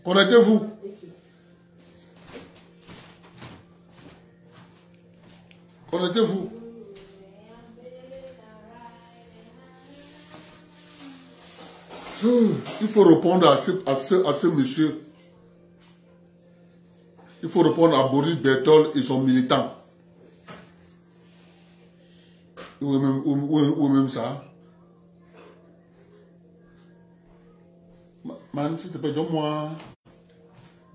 Connectez-vous. Connectez-vous. Il faut répondre à ce monsieur. Il faut répondre à Boris Berthold et son militant. Ou même ça. Man, s'il te plaît, donne-moi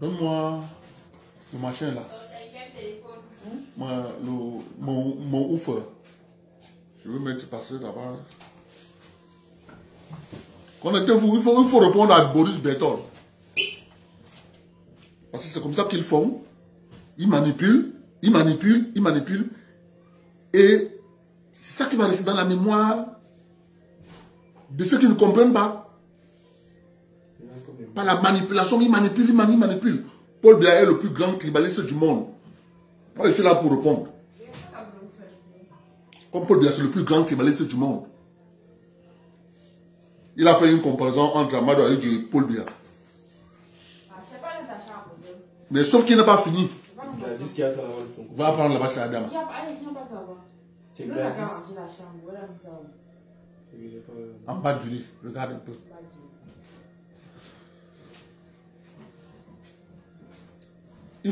le machin là. Mon ouf. Je veux mettre passer là-bas. Connectez-vous, il faut répondre à Boris Berthold. Parce que c'est comme ça qu'ils font. Ils manipulent. Et c'est ça qui va rester dans la mémoire de ceux qui ne comprennent pas. Par la manipulation, ils manipulent. Paul Biya est le plus grand tribaliste du monde. Moi, je suis là pour répondre. Comme Paul Biya, c'est le plus grand tribaliste du monde. Il a fait une comparaison entre Amadou Ahidjo et Paul Biya. Mais sauf qu'il n'a pas fini. Va prendre là-bas chez Adam. En bas du lit, regarde un peu. Il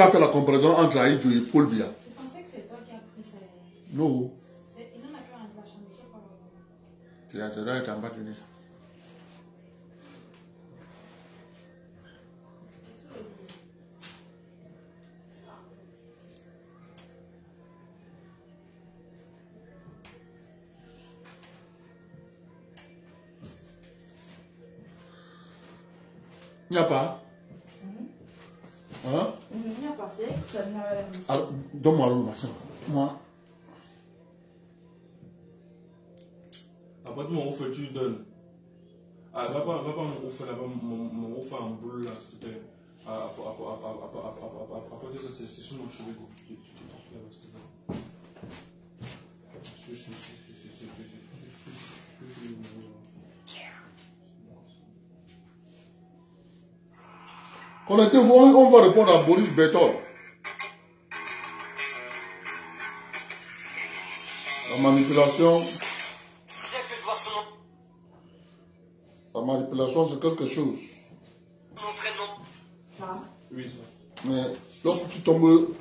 a fait la comparaison entre Ahidjo et Paul Biya. Je pensais que c'est toi qui as pris ça. Non. Il en a qu'un dans la chambre, je sais pas. Tu dois être en bas du lit. Il n'y a pas. Hein? Il n'y a pas, c'est Alors, donne-moi le machin. Moi. Après, mon ouf, tu donnes. Ah, va pas mon ouf là-bas, mon ouf en boule là, s'il te plaît. Après ça, c'est sur mon cheveu. Connectez-vous, on va répondre à Boris Berthold. La manipulation. La manipulation, c'est quelque chose. Oui, ça. Mais lorsque tu tombes...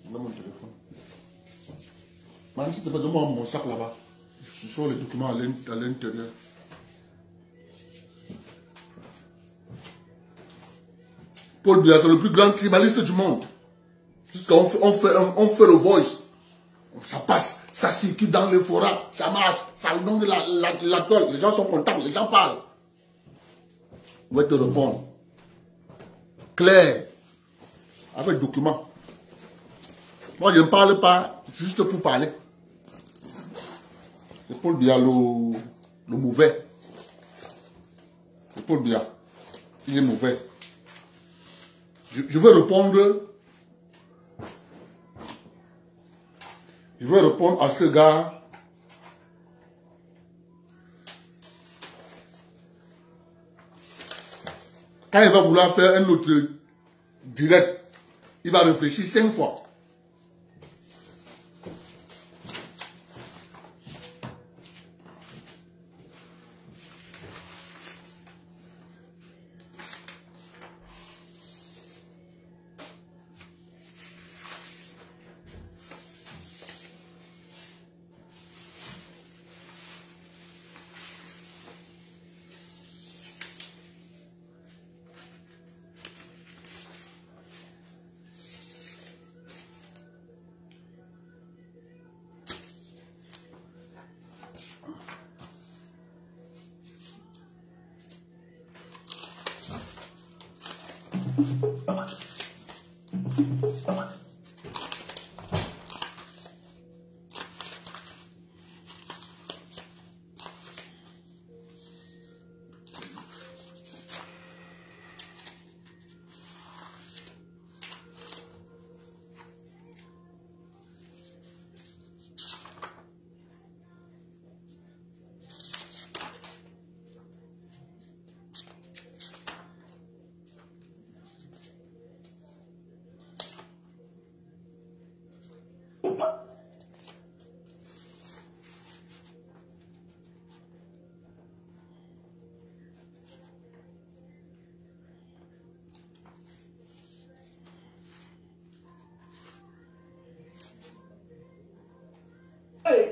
Donne mon téléphone. Man, s'il te plaît, donne-moi mon sac là-bas. Je suis sur les documents à l'intérieur. Paul Biya, c'est le plus grand tribaliste du monde. Jusqu'à on fait le voice. Ça passe, ça circule dans les forêts, ça marche, ça donne la toile. Les gens sont contents, les gens parlent. On va te répondre. Clair. Avec document. Moi, je ne parle pas juste pour parler. C'est Paul Biya le mauvais. C'est Paul Biya. Il est mauvais. Je vais répondre. Je vais répondre à ce gars. Quand il va vouloir faire un autre direct, il va réfléchir 5 fois.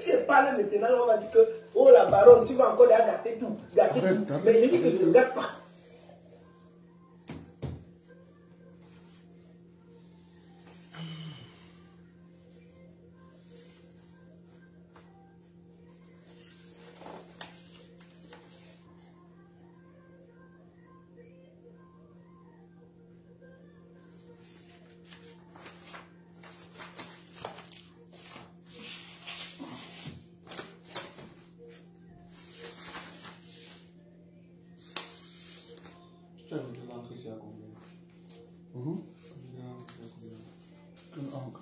tu es pas là maintenant, on va dire que, oh la baronne, tu vas encore là gâter tout. Gâter Arrête, tout. arrête, Mais il dit que je ne gâte pas. Tu as mis de l'encre ici à combien? Quelle encre?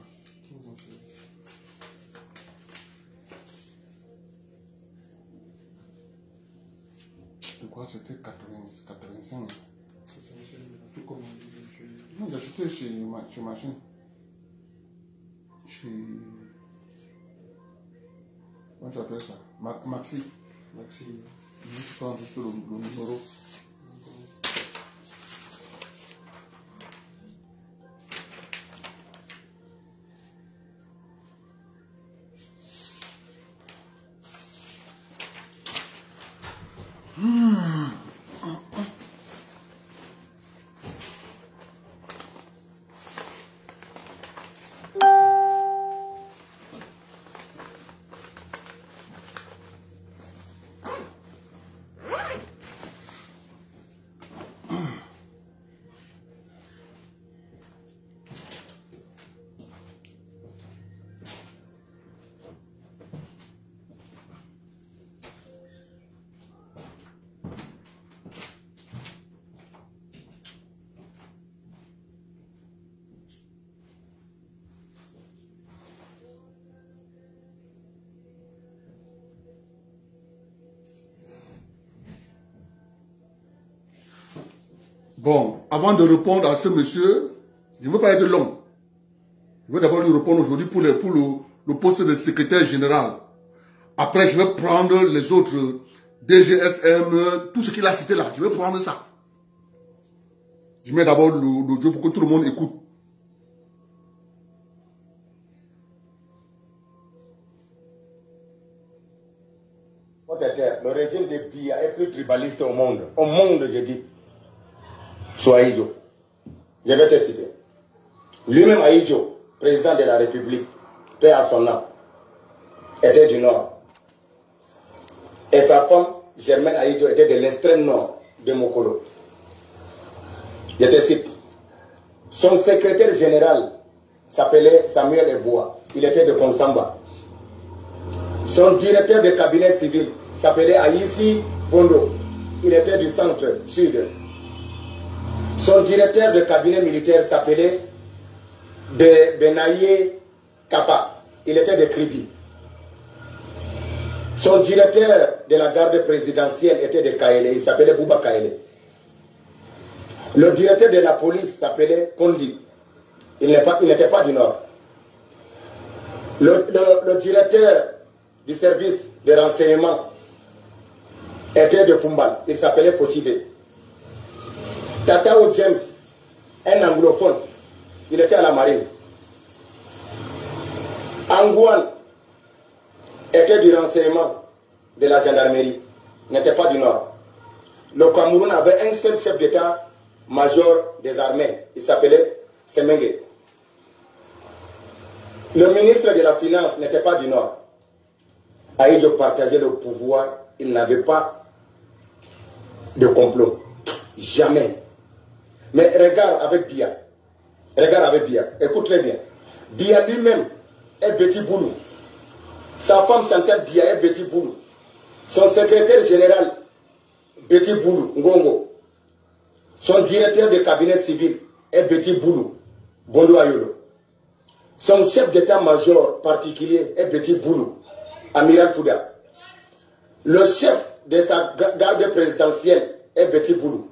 Je crois que c'était 85. Tout comment Non, j'ai acheté chez Machine. Chez... Comment tu appelles ça? Maxi. Maxi. Je prends juste le numéro. Bon, avant de répondre à ce monsieur, je ne veux pas être long. Je veux d'abord lui répondre aujourd'hui pour le poste de secrétaire général. Après, je vais prendre les autres DGSM, tout ce qu'il a cité là. Je vais prendre ça. Je mets d'abord l'audio pour que tout le monde écoute. Le régime de Biya est plus tribaliste au monde. Au monde, je dis. Soit Aïdjo. Je vais te citer. Lui-même Aïdjo, président de la République, paix à son nom, était du Nord. Et sa femme, Germaine Aïdjo, était de l'extrême nord de Mokolo. Je te cite. Son secrétaire général s'appelait Samuel Eboa. Il était de Konsamba. Son directeur de cabinet civil s'appelait Aïssi Bondo. Il était du centre sud. Son directeur de cabinet militaire s'appelait Benaye Kapa. Il était de Kribi. Son directeur de la garde présidentielle était de Kaele. Il s'appelait Bouba Kaele. Le directeur de la police s'appelait Kondi. Il n'était pas du Nord. Le directeur du service de renseignement était de Fumbal. Il s'appelait Fossibe. Tatao James, un anglophone, il était à la marine. Angouan était du renseignement de la gendarmerie, n'était pas du Nord. Le Cameroun avait un seul chef d'état-major des armées, il s'appelait Semengue. Le ministre de la Finance n'était pas du Nord. Aïdjo partageait le pouvoir, il n'avait pas de complot. Jamais. Mais regarde avec Biya. Regarde avec Biya. Écoute très bien. Biya lui-même est Betty Boulou. Sa femme s'appelle Biya est Betty Boulou. Son secrétaire général, Betty Boulou, Ngongo. Son directeur de cabinet civil est Betty Boulou, Bondo Ayolo. Son chef d'état-major particulier est Betty Boulou, Amiral Fouda. Le chef de sa garde présidentielle est Betty Boulou.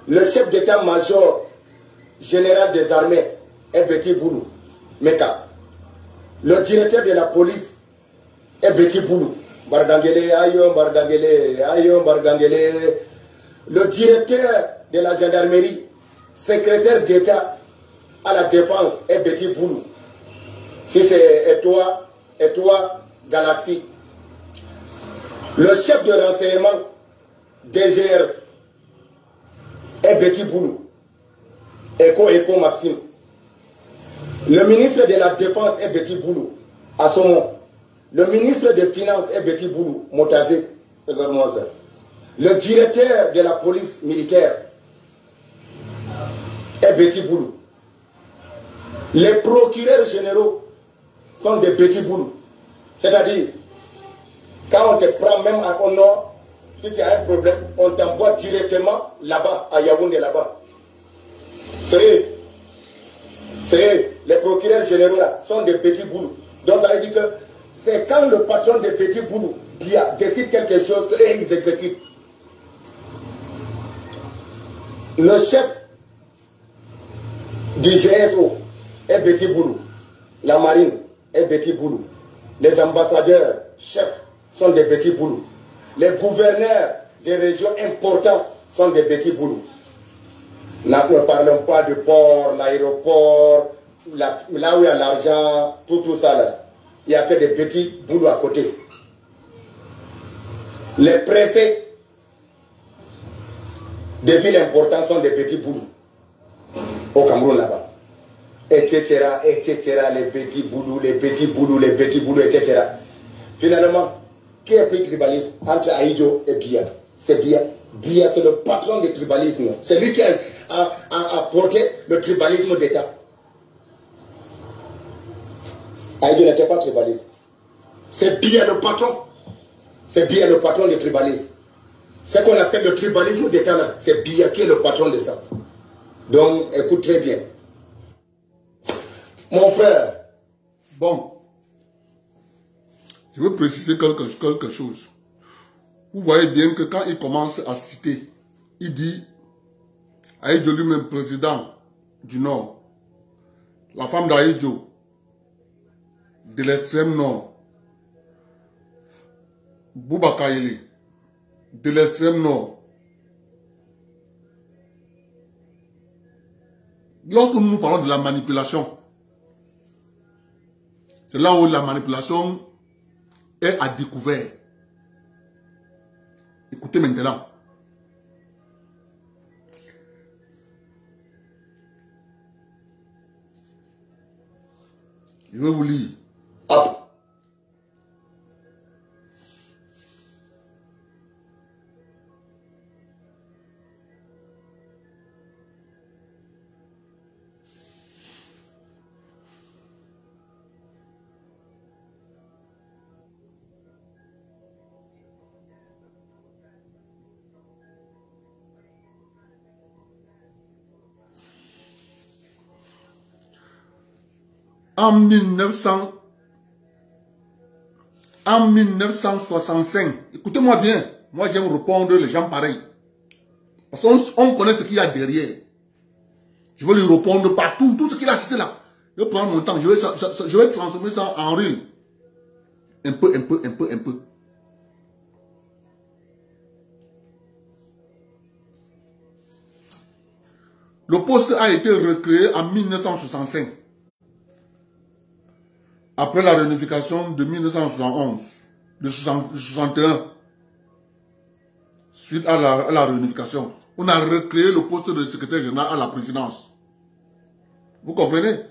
Le chef d'état-major général des armées est Betty Boulou, Meka. Le directeur de la police est Betty Boulou, Bardangele, Ayo, Bardangele, Ayo, Bardangele. Le directeur de la gendarmerie, secrétaire d'État à la défense est Betty Boulou. Si c'est et toi, Galaxy, le chef de renseignement DGR est Betty Boulou, Eco Maxime. Le ministre de la Défense est Betty Boulou, Assomon. Le ministre des Finances est Betty Boulou, Motazé, le directeur de la police militaire est Betty Boulou. Les procureurs généraux sont des Betty Boulou. C'est-à-dire, quand on te prend même au nord, si tu as un problème, on t'envoie directement là-bas, à Yaoundé là-bas. C'est les procureurs généraux là sont des Betty Boulou. Donc ça veut dire que c'est quand le patron des Betty Boulou qui décide quelque chose qu'ils exécutent. Le chef du GSO est Betty Boulou. La marine est Betty Boulou. Les ambassadeurs, chefs, sont des Betty Boulou. Les gouverneurs des régions importantes sont des Betty Boulou. Ne parlons pas de port, l'aéroport, là où il y a l'argent, tout ça là. Il n'y a que des petits boulots à côté. Les préfets des villes importantes sont des petits boulots. Au Cameroun là-bas. Etc., etc., les petits boulots, les petits boulots, les petits boulots, etc. Finalement, qui a pris le tribalisme entre Aïdjo et Biya? C'est Biya. Biya, c'est le patron du tribalisme. C'est lui qui a porté le tribalisme d'État. Aïdjo n'était pas tribaliste. C'est Biya le patron. C'est Biya le patron du tribalisme. Ce qu'on appelle le tribalisme d'État, c'est Biya qui est le patron de ça. Donc, écoute très bien. Mon frère. Bon. Je veux préciser quelque chose. Vous voyez bien que quand il commence à citer, il dit, Aïdjo lui-même président du Nord, la femme d'Aïdjo, de l'extrême Nord, Bouba Kayeli, de l'extrême Nord. Lorsque nous parlons de la manipulation, c'est là où la manipulation est à découvert. Écoutez maintenant. Je vais vous lire. Hop. En 1965, écoutez-moi bien, moi j'aime répondre les gens pareils. Parce qu'on connaît ce qu'il y a derrière. Je vais lui répondre partout, tout ce qu'il a cité là. Je vais prendre mon temps, je vais transformer ça en reel. Un peu. Le poste a été recréé en 1965. Après la réunification de 1971, de 61, suite à la réunification, on a recréé le poste de secrétaire général à la présidence. Vous comprenez?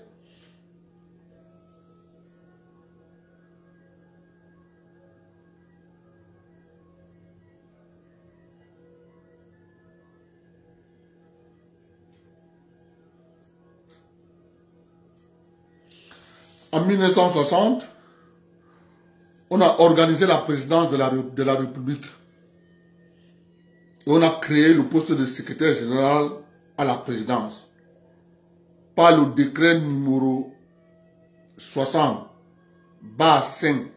En 1960, on a organisé la présidence de la République. Et on a créé le poste de secrétaire général à la présidence. Par le décret numéro 60/5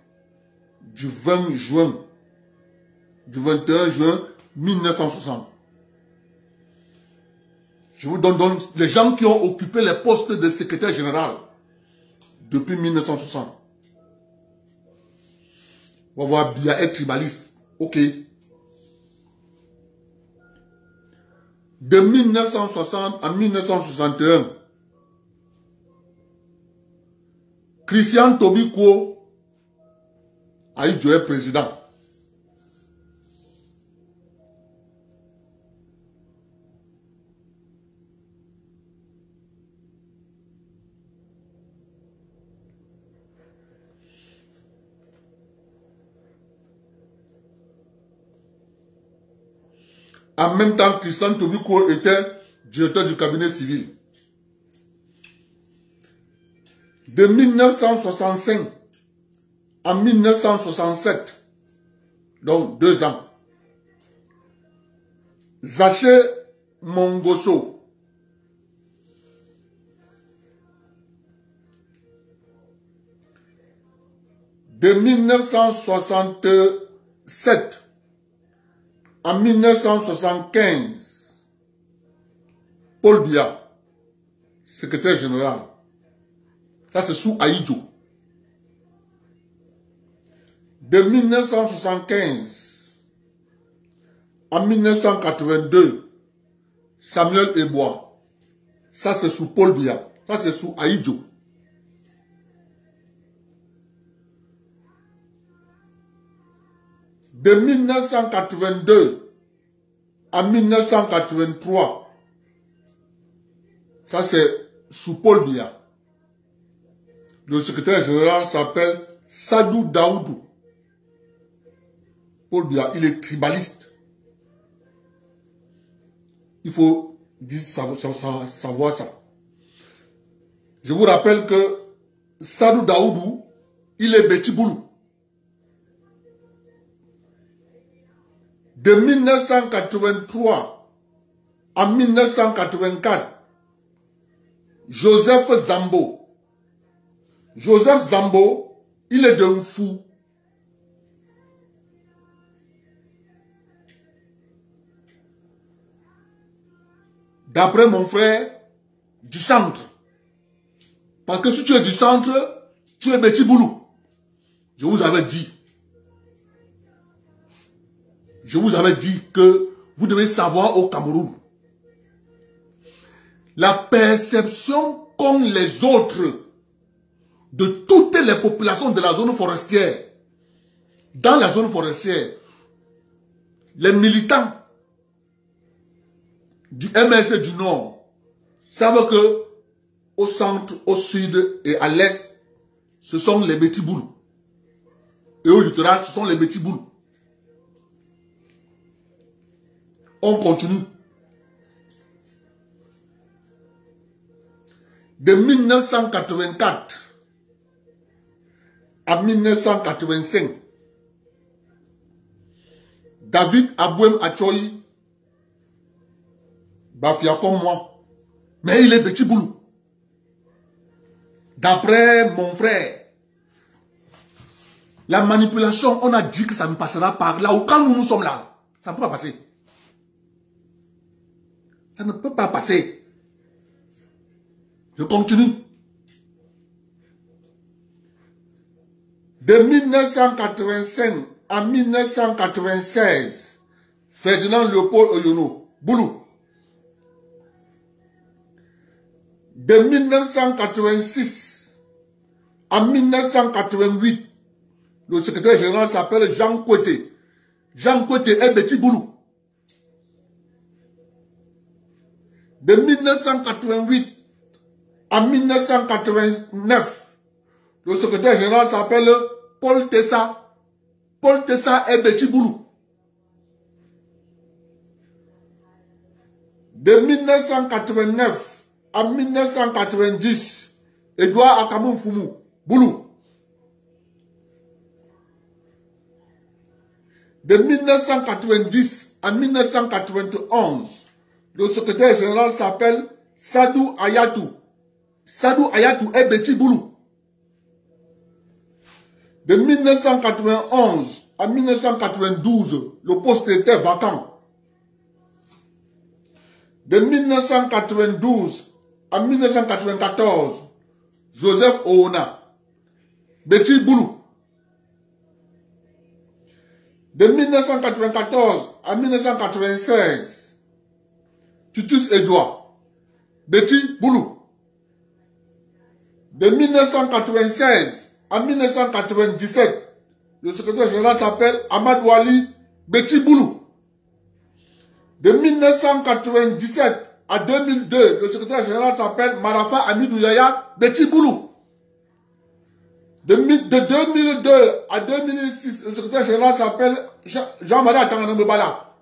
du 21 juin 1960. Je vous donne les gens qui ont occupé les postes de secrétaire général depuis 1960. On va voir Biya est tribaliste. Ok. De 1960 à 1961, Christian Tobiko Aïdjo est président. En même temps, Christian Tobiko était directeur du cabinet civil. De 1965 à 1967, donc 2 ans, Zaché Mongoso, de 1967 en 1975, Paul Biya, secrétaire général. Ça, c'est sous Aïdjo. De 1975 en 1982, Samuel Ebois. Ça, c'est sous Paul Biya. Ça, c'est sous Aïdjo. De 1982 à 1983, ça c'est sous Paul Biya. Le secrétaire général s'appelle Sadou Daoudou. Paul Biya, il est tribaliste. Il faut savoir ça. Je vous rappelle que Sadou Daoudou, il est Beti Boulou. De 1983 à 1984, Joseph Zambo. Joseph Zambo, il est d'un fou. D'après mon frère, du centre. Parce que si tu es du centre, tu es Beti Boulou. Je vous avais dit. Je vous avais dit que vous devez savoir au Cameroun. La perception qu'ont les autres de toutes les populations de la zone forestière. Dans la zone forestière, les militants du MSC du Nord savent que au centre, au sud et à l'est, ce sont les Beti Boulou. Et au littoral, ce sont les Beti Boulou. On continue. De 1984 à 1985, David Abouem Achoyi, Bafia comme moi, mais il est Beti Boulou. D'après mon frère, la manipulation, on a dit que ça ne passera pas là où quand nous sommes là, ça ne peut pas passer. Ça ne peut pas passer. Je continue. De 1985 à 1996, Ferdinand Léopold Oyono, Boulou. De 1986 à 1988, le secrétaire général s'appelle Jean Koueté. Jean Koueté est Beti Boulou. De 1988 à 1989, le secrétaire général s'appelle Paul Tessa. Paul Tessa est Beti Boulou. De 1989 à 1990, Edouard Akamou Foumou, Boulou. De 1990 à 1991, le secrétaire général s'appelle Sadou Ayatou. Sadou Ayatou est Beti Boulou. De 1991 à 1992, le poste était vacant. De 1992 à 1994, Joseph Oona, Beti Boulou. De 1994 à 1996, Titus Edouard, Beti Boulou. De 1996 à 1997, le secrétaire général s'appelle Ahmad Wali Beti Boulou. De 1997 à 2002, le secrétaire général s'appelle Marafa Amidou Yaya Beti Boulou. De 2002 à 2006, le secrétaire général s'appelle Jean-Marie Tanganambala.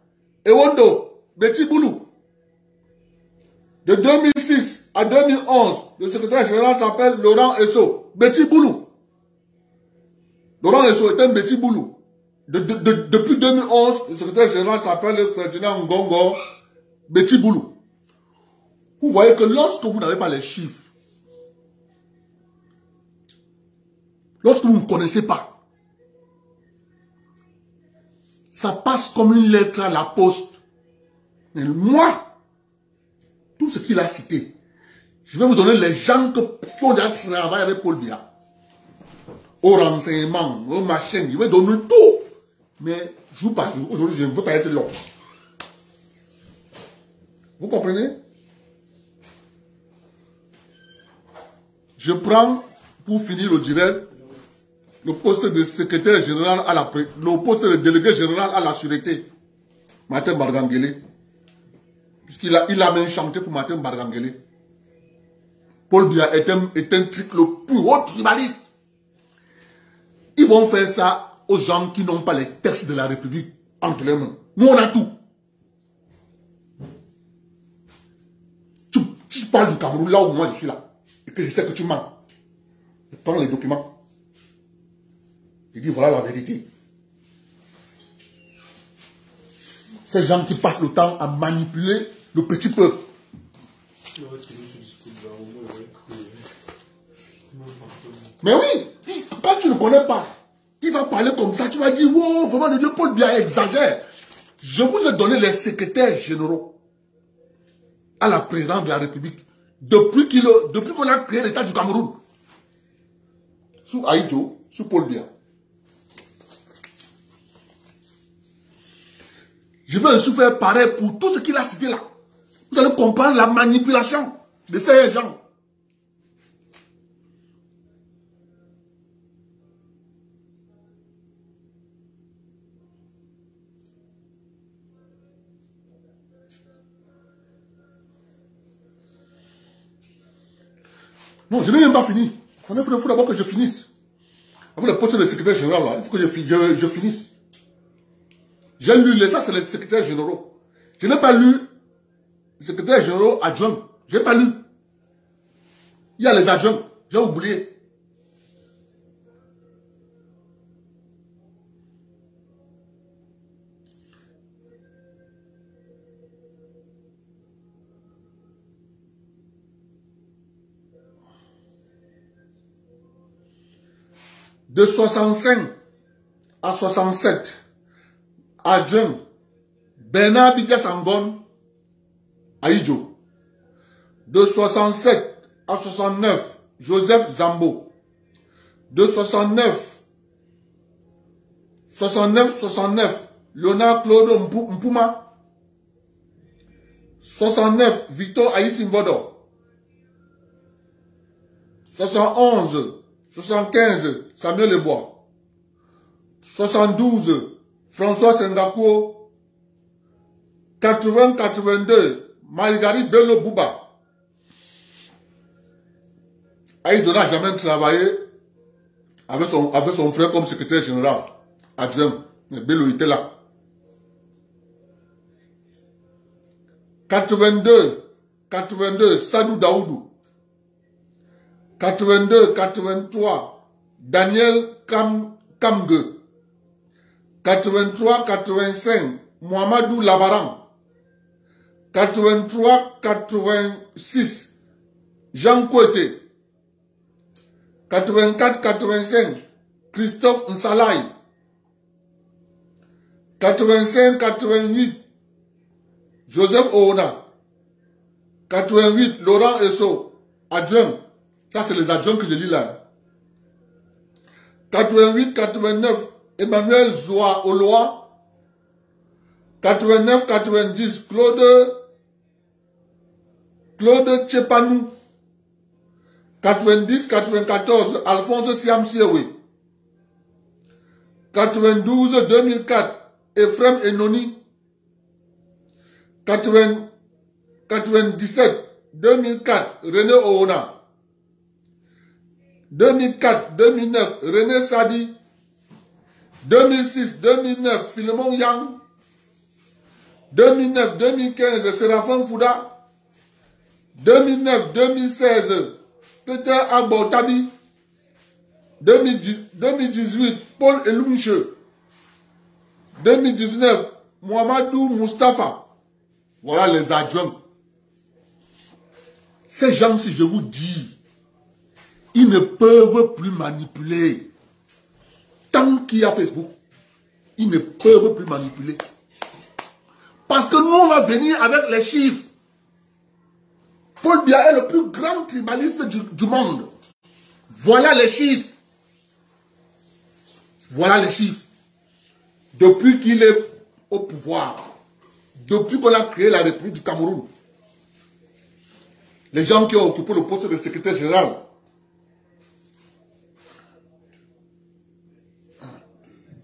Ewondo Beti Boulou. De 2006 à 2011, le secrétaire général s'appelle Laurent Esso Beti Boulou. Laurent Esso est un Beti Boulou. Depuis 2011, le secrétaire général s'appelle Ferdinand Ngongo Beti Boulou. Vous voyez que lorsque vous n'avez pas les chiffres, lorsque vous ne connaissez pas, ça passe comme une lettre à la poste. Mais moi, tout ce qu'il a cité, je vais vous donner les gens qui ont déjà travaillé avec Paul Biya. Au renseignement, au machin, je vais donner tout. Mais jour par jour, aujourd'hui, je ne veux pas être long. Vous comprenez? Je prends, pour finir le direct, le poste de secrétaire général à la le poste de délégué général à la sûreté, Martin Bargangele. Puisqu'il a même chanté pour Martin Bargangele. Paul Biya est un truc le plus haut tribaliste. Ils vont faire ça aux gens qui n'ont pas les textes de la République entre les mains. Nous, on a tout. Tu parles du Cameroun là où moi je suis là. Et que je sais que tu mens. Je prends les documents. Je dis voilà la vérité. Ces gens qui passent le temps à manipuler le petit peuple. Mais oui, quand tu ne connais pas, il va parler comme ça, tu vas dire, wow, vraiment le Dieu Paul Biya exagère. Je vous ai donné les secrétaires généraux à la présidence de la République depuis qu'on a créé l'État du Cameroun. Sous Aïdjo, sous Paul Biya. Je vais aussi faire pareil pour tout ce qu'il a cité là. Vous allez comprendre la manipulation de ces gens. Non, je n'ai même pas fini. Il faut d'abord que je finisse. Avec le poste de secrétaire général, là, il faut que je finisse. J'ai lu ça, c'est les secrétaires généraux. Je n'ai pas lu les secrétaires généraux adjoints. Je n'ai pas lu. Il y a les adjoints. J'ai oublié. De 65 à 67, adjoint Bernard Bidja Sangon, Aïdjo. De 67 à 69, Joseph Zambo. De 69, Léonard Claude Mpuma. 69, Victor Aïssimvodo. 71, 75, Samuel Lebois. 72, François Sengakou. 80-82, Marguerite Bello Bouba. Aïdjo n'a jamais travaillé avec son frère comme secrétaire général adjoint. Mais Bello était là. 82, Sadou Daoudou. 82-83, Daniel Kamge. 83-85, Mohamedou Labaran. 83-86, Jean Kouete. 84-85, Christophe Nsalai. 85-88, Joseph Oona. 88, Laurent Esso, adjoint. Ça, c'est les adjoints que je lis là. 88-89, Emmanuel Zoa Oloa. 89-90, Claude Tchepanou. 90-94, Alphonse Siam Siewe. 92-2004, Ephraim Enoni. 97-2004, René Oona. 2004-2009, René Sadi. 2006-2009, Philemon Yang. 2009-2015, Séraphin Fouda. 2009-2016, Peter Agbotabi. 2018, Paul Elunche. 2019, Mohamedou Mustafa. Voilà les adjoints. Ces gens, si je vous dis, ils ne peuvent plus manipuler. Tant qu'il y a Facebook, ils ne peuvent plus manipuler. Parce que nous, on va venir avec les chiffres. Paul Biya est le plus grand tribaliste du monde. Voilà les chiffres. Voilà les chiffres. Depuis qu'il est au pouvoir, depuis qu'on a créé la République du Cameroun, les gens qui ont occupé le poste de secrétaire général, 1, 2,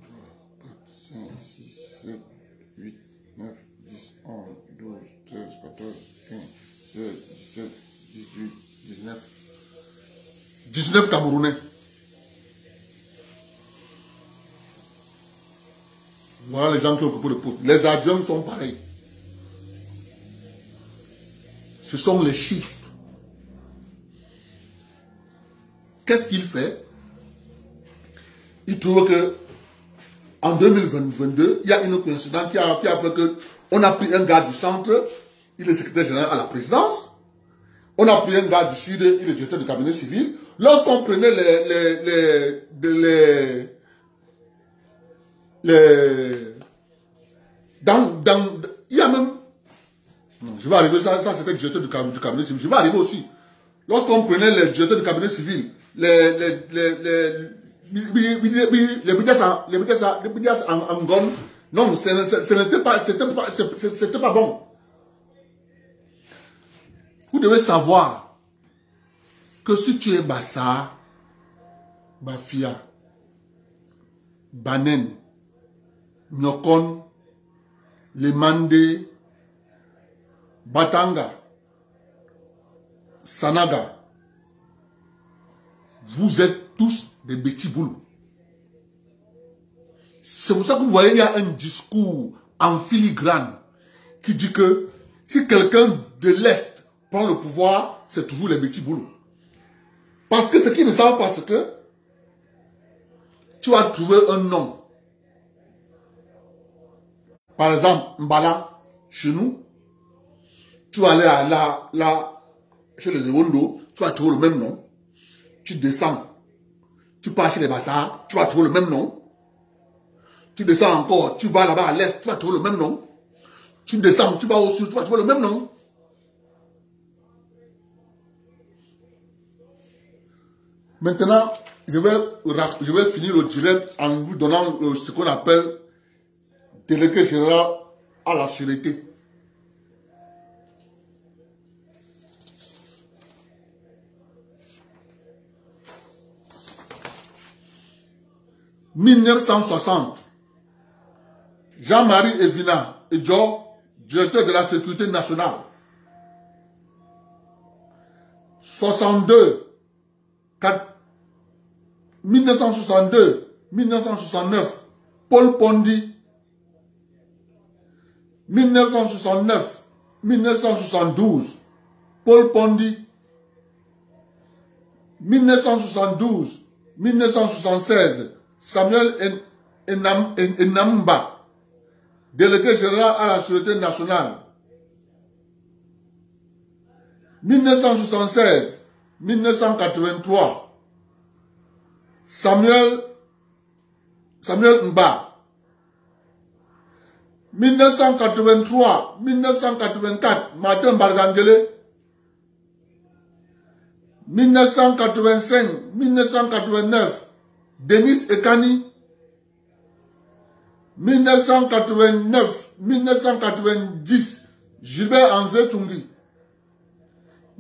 3, 4, 5, 6, 7, 8, 9, 10, 11, 12, 13, 14, 15, 16, 17, 18, 19. 19 Camerounais. Voilà les gens qui ont occupé le poste. Les adjoints sont pareils. Ce sont les chiffres. Qu'est-ce qu'il fait? Il trouve que en 2022, il y a une coïncidence qui a fait que on a pris un gars du centre, il est secrétaire général à la présidence. On a pris un gars du sud, il est directeur du cabinet civil. Lorsqu'on prenait il y a même, non, je vais arriver, ça c'était le directeur du cabinet civil, je vais arriver aussi. Lorsqu'on prenait les directeurs du cabinet civil, les bidas en gomme, non, c'était pas bon. Vous devez savoir que si tu es Bassa, Bafia, Banen, Nyokon, Lemande, Batanga, Sanaga, vous êtes tous des petits boulots. C'est pour ça que vous voyez, il y a un discours en filigrane qui dit que si quelqu'un de l'Est prend le pouvoir, c'est toujours les petits boulots. Parce que ce qu'ils ne savent pas, c'est que tu vas trouver un nom. Par exemple, Mbala, chez nous, tu vas aller chez les Ewondo, tu vas trouver le même nom. Tu descends, tu pars chez les Bassards, tu vas trouver le même nom. Tu descends encore, tu vas là-bas à l'Est, tu vas trouver le même nom. Tu descends, tu vas au Sud, tu vas trouver le même nom. Maintenant, je vais finir le direct en vous donnant ce qu'on appelle délégué général à la sûreté. « 1960, Jean-Marie Evina et Joe, directeur de la sécurité nationale. 1969, Paul Pondi. 1969-1972, Paul Pondi. 1972-1976, Samuel Enamba, délégué général à la Sûreté nationale. 1976-1983, Samuel Mba. 1983-1984, Martin Bargangele. 1985-1989, Denis Ekani. 1989-1990, Gilbert Anze Tungi.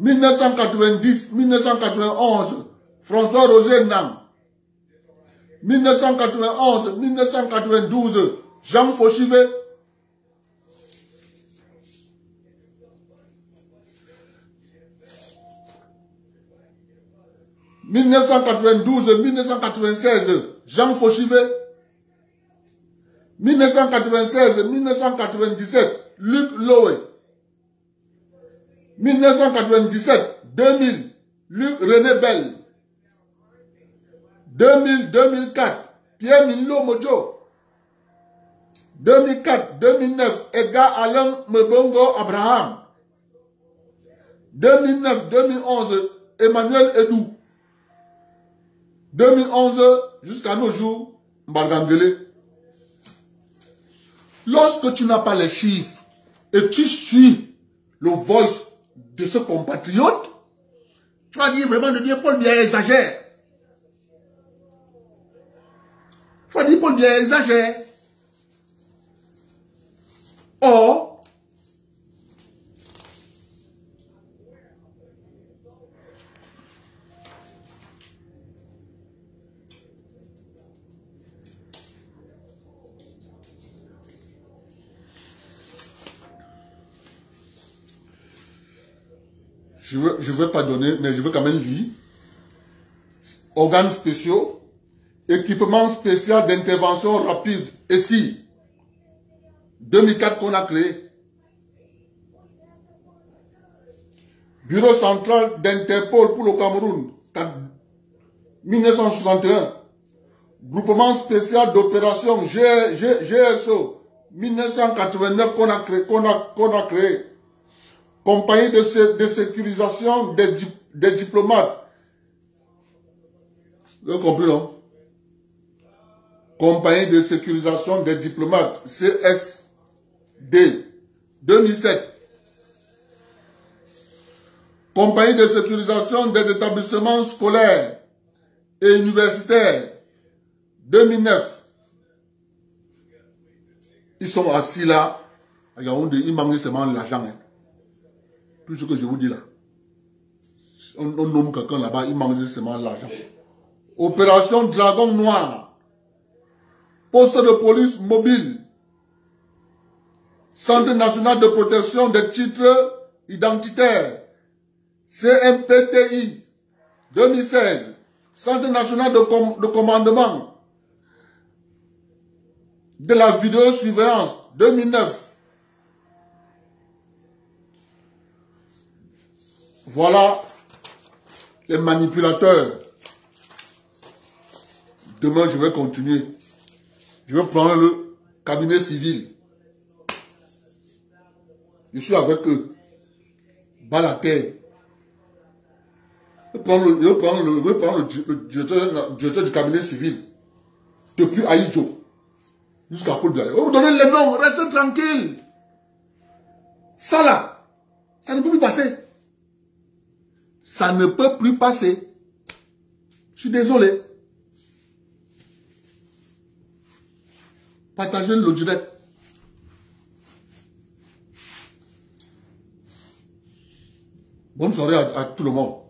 1990-1991, François Roger Nam. 1991, 1992, Jean Fauchivé. 1992, 1996, Jean Fauchivé. 1996, 1997, Luc Loé. 1997, 2000, Luc René Bell. 2000, 2004, Pierre Minlo Mojo. 2004, 2009, Edgar Alain Mbongo Abraham. 2009, 2011, Emmanuel Edou. 2011, jusqu'à nos jours, Mbangangele. Lorsque tu n'as pas les chiffres et tu suis le voice de ce compatriote, tu vas dire vraiment de dire Paul Biya exagère. Tu vas dire Paul Biya exagère. Or, je ne vais pas donner, mais je veux quand même lire. Organes spéciaux, équipement spécial d'intervention rapide, et si 2004 qu'on a créé. Bureau central d'Interpol pour le Cameroun, 1961. Groupement spécial d'opération GSO, 1989 qu'on a créé. Compagnie de sécurisation des diplomates. Vous avez compris, non? Compagnie de sécurisation des diplomates, CSD, 2007. Compagnie de sécurisation des établissements scolaires et universitaires, 2009. Ils sont assis là, ils manquent seulement l'argent. Hein. Tout ce que je vous dis là. On nomme quelqu'un là-bas, il manque seulement l'argent. Opération Dragon Noir. Poste de police mobile. Centre national de protection des titres identitaires. CMPTI. 2016. Centre national de commandement de la vidéosurveillance. 2009. Voilà les manipulateurs. Demain, je vais continuer. Je vais prendre le cabinet civil. Je suis avec eux. Bas la terre. Je vais prendre le directeur du cabinet civil. Depuis Aïdjo. Jusqu'à Côte-d'Ivoire. Vous donnez les noms. Restez tranquille. Ça là. Ça ne peut plus passer. Ça ne peut plus passer. Je suis désolé. Partagez le direct. Bonne soirée à tout le monde.